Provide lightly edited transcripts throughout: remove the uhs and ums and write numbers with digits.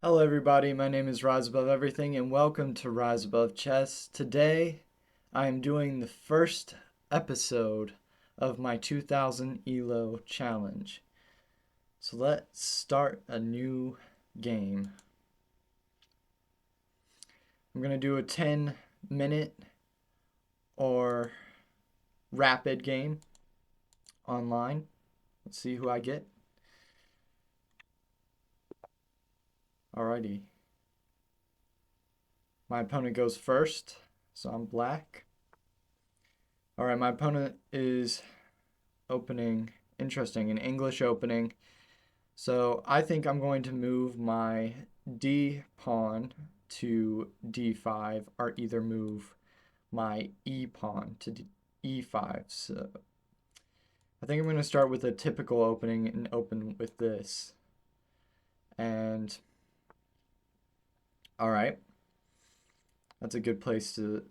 Hello everybody, my name is Rise Above Everything and welcome to Rise Above Chess. Today I am doing the first episode of my 2000 ELO challenge. So let's start a new game. I'm going to do a 10-minute or rapid game online. Let's see who I get. Alrighty. My opponent goes first, so I'm black. Alright, my opponent is opening, interesting, an English opening. So I think I'm going to move my D pawn to D5 or either move my E pawn to E5. So I think I'm going to start with a typical opening and open with this. And all right, that's a good place to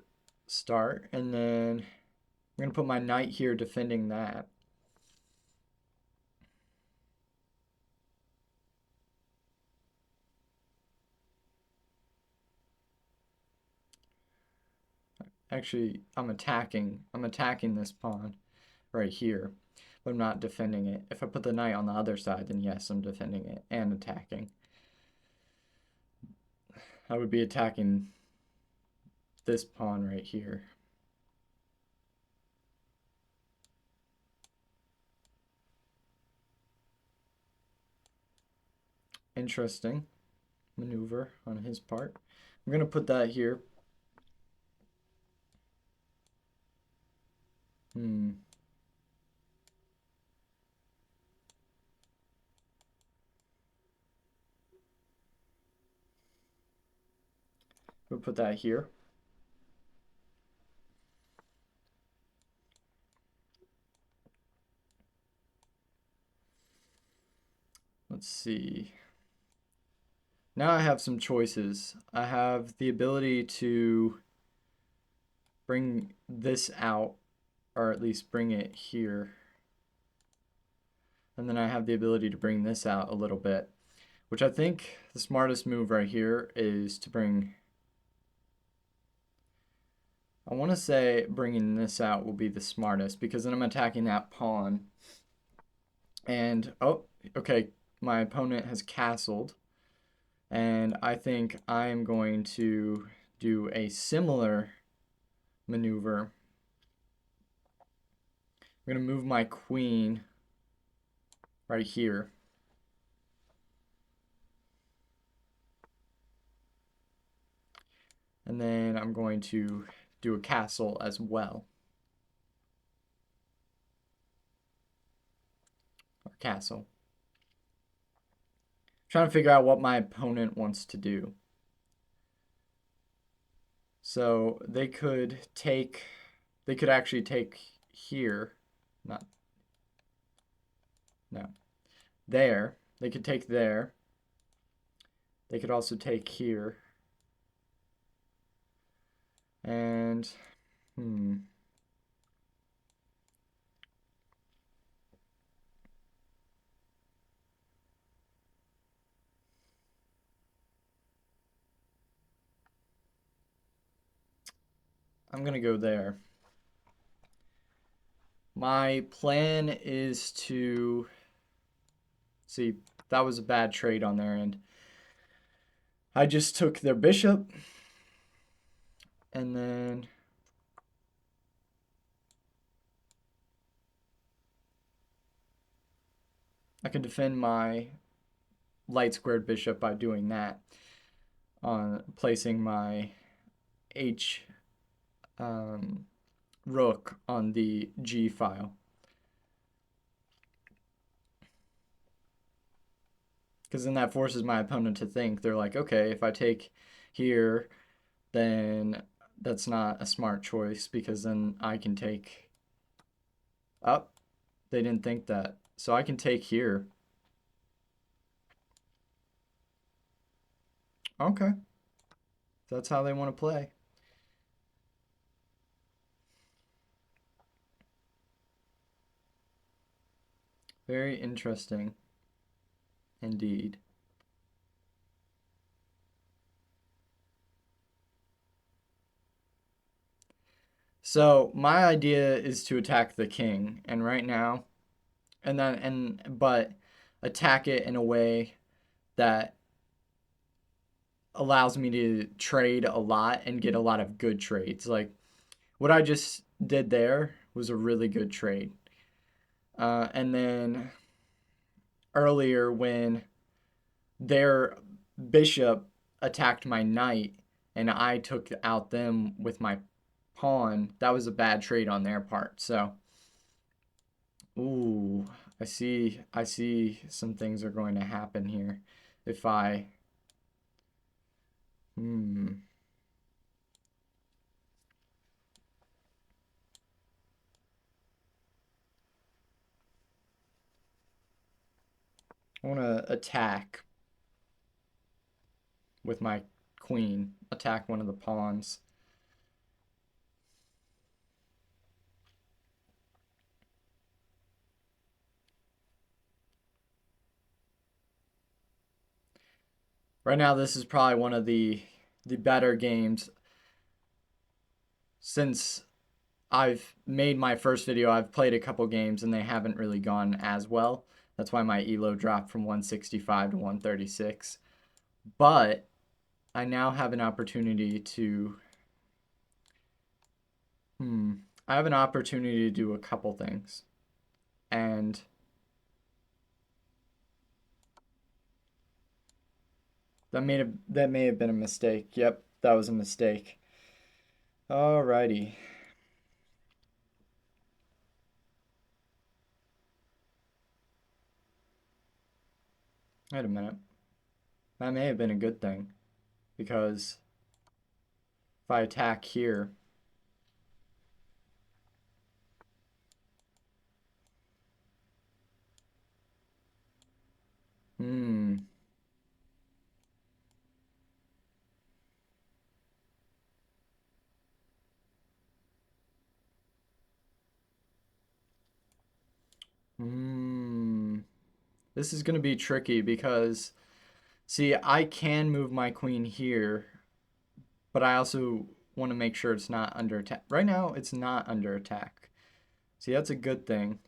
start. And then I'm going to put my knight here defending that. Actually, I'm attacking this pawn right here, but I'm not defending it. If I put the knight on the other side, then yes, I'm defending it and attacking. I would be attacking this pawn right here. Interesting maneuver on his part. I'm going to put that here. We'll put that here. Let's see. Now I have some choices. I have the ability to bring this out, or at least bring it here. And then I have the ability to bring this out a little bit, which I think the smartest move right here is to bring, I want to say bringing this out will be the smartest because then I'm attacking that pawn. And, oh, okay, my opponent has castled. And I think I'm going to do a similar maneuver. I'm going to move my queen right here. And then I'm going to do a castle as well. Or castle. Trying to figure out what my opponent wants to do. So they could actually take here. Not, no. There. They could take there. They could also take here. And, I'm going to go there. My plan is to see, that was a bad trade on their end. I just took their bishop and then I can defend my light squared bishop by doing that on placing my H rook on the G file. Because then that forces my opponent to think, they're like, okay, if I take here, then that's not a smart choice because then I can take up. Oh, they didn't think that. So I can take here. Okay. That's how they want to play. Very interesting indeed. So my idea is to attack the king, and right now, but attack it in a way that allows me to trade a lot and get a lot of good trades. Like what I just did there was a really good trade. And then earlier when their bishop attacked my knight and I took out them with my pawn, that was a bad trade on their part. So, ooh, I see some things are going to happen here if I hmm I want to attack with my queen, attack one of the pawns. Right now this is probably one of the better games since I've made my first video. I've played a couple games and they haven't really gone as well. That's why my ELO dropped from 165 to 136. But I now have an opportunity to hmm I have an opportunity to do a couple things. And that may have been a mistake. Yep, that was a mistake. Alrighty. Wait a minute. That may have been a good thing because if I attack here, hmm, hmm, this is gonna be tricky because see, I can move my queen here, but I also want to make sure it's not under attack. Right now, it's not under attack. See, that's a good thing.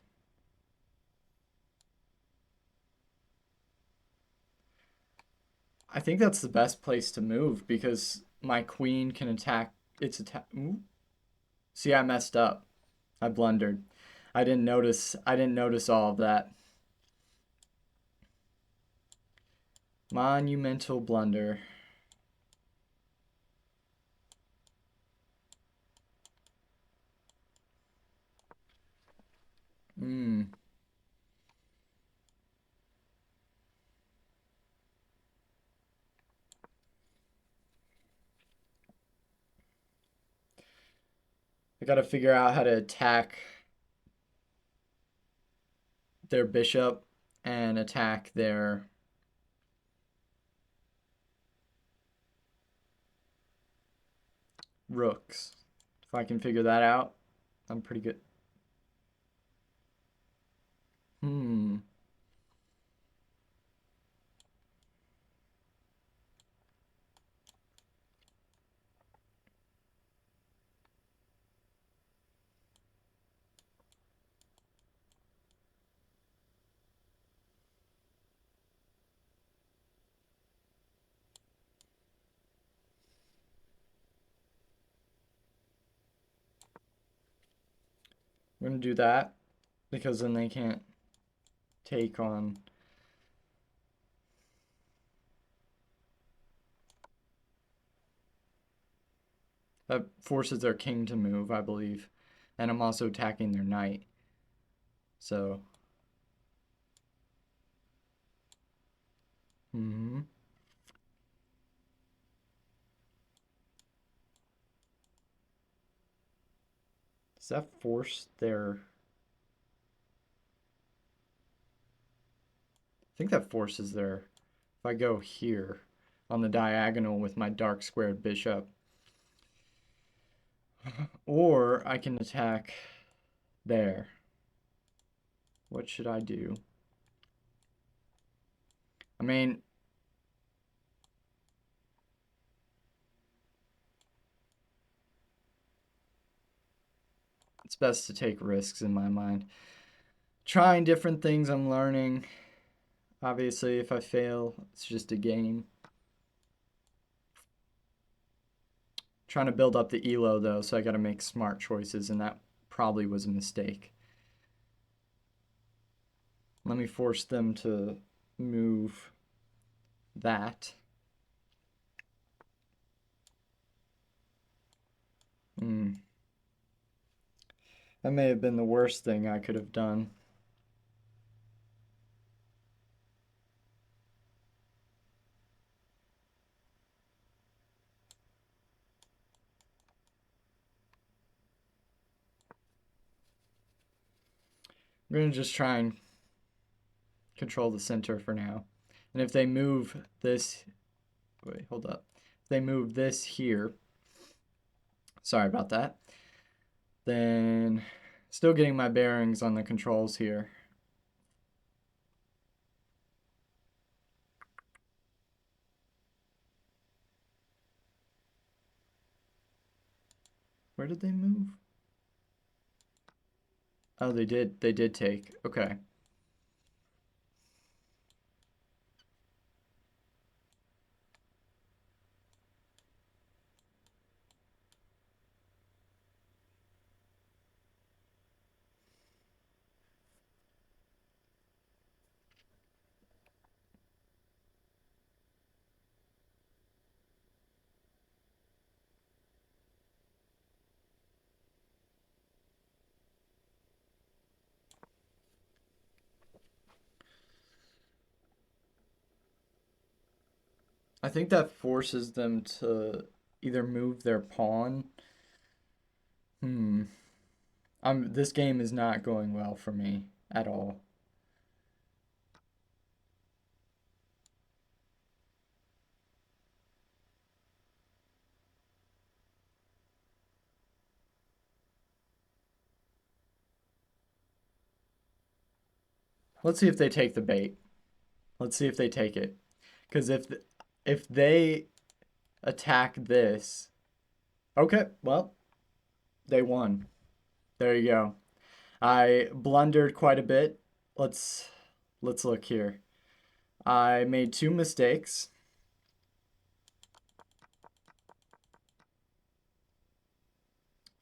I think that's the best place to move because my queen can attack its attack. See, I messed up. I blundered. I didn't notice all of that. Monumental blunder. Hmm. I gotta figure out how to attack their bishop and attack their rooks. If I can figure that out, I'm pretty good. Hmm. I'm gonna do that because then they can't take on. That forces their king to move, I believe. And I'm also attacking their knight. So, hmm does that force their. I think that forces their. If I go here on the diagonal with my dark squared bishop. Or I can attack there. What should I do? I mean, It's best to take risks in my mind. Trying different things, I'm learning. Obviously, if I fail, it's just a game. Trying to build up the ELO though, so I got to make smart choices, and that probably was a mistake. Let me force them to move that. Hmm. That may have been the worst thing I could have done. I'm going to just try and control the center for now. And if they move this, wait, hold up. If they move this here, sorry about that, then still getting my bearings on the controls here. Where did they move? Oh, they did. They did take. Okay. I think that forces them to either move their pawn. Hmm. This game is not going well for me at all. Let's see if they take the bait. Let's see if they take it. Because if they attack this, okay, well, they won. There you go. I blundered quite a bit. Let's let's look here. I made two mistakes.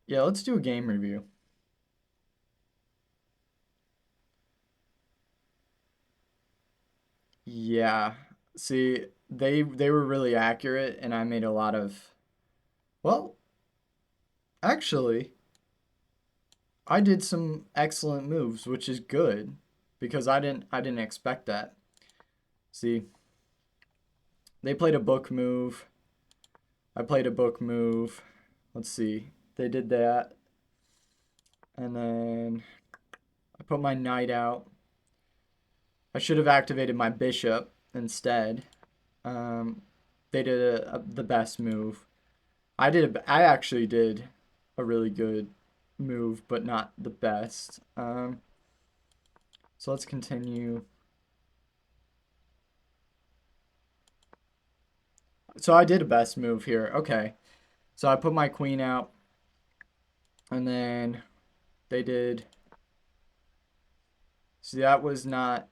Yeah, let's do a game review. Yeah. See, they were really accurate and I made a lot of, well, actually, I did some excellent moves, which is good because I didn't expect that. See, they played a book move. I played a book move. Let's see. They did that. And then I put my knight out. I should have activated my bishop instead. Um, they did the best move. I actually did a really good move, but not the best. So let's continue. So I did a best move here. Okay. So I put my queen out, and then they did. See, that was not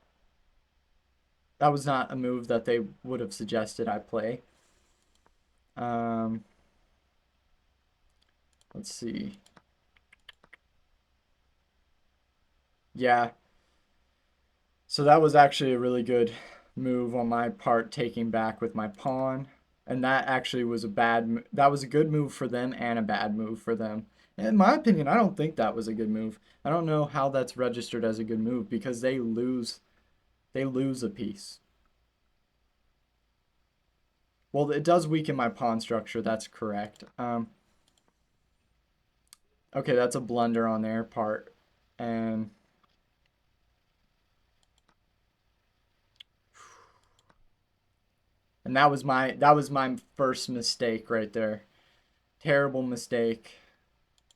a move that they would have suggested I play. Um, let's see. Yeah. So that was actually a really good move on my part, taking back with my pawn. And that actually was that was a good move for them and a bad move for them. In my opinion, I don't think that was a good move. I don't know how that's registered as a good move because they lose a piece. Well, it does weaken my pawn structure. That's correct. Okay, that's a blunder on their part, and that was my first mistake right there. Terrible mistake,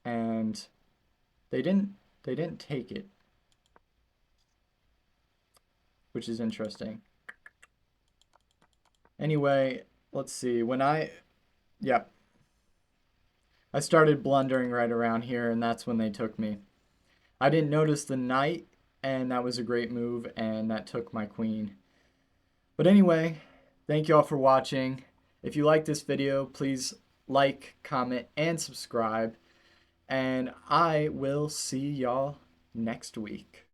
and they didn't they didn't take it, which is interesting. Anyway, let's see. Yeah, I started blundering right around here, and that's when they took me. I didn't notice the knight, and that was a great move, and that took my queen. But anyway, thank you all for watching. If you like this video, please like, comment, and subscribe. And I will see y'all next week.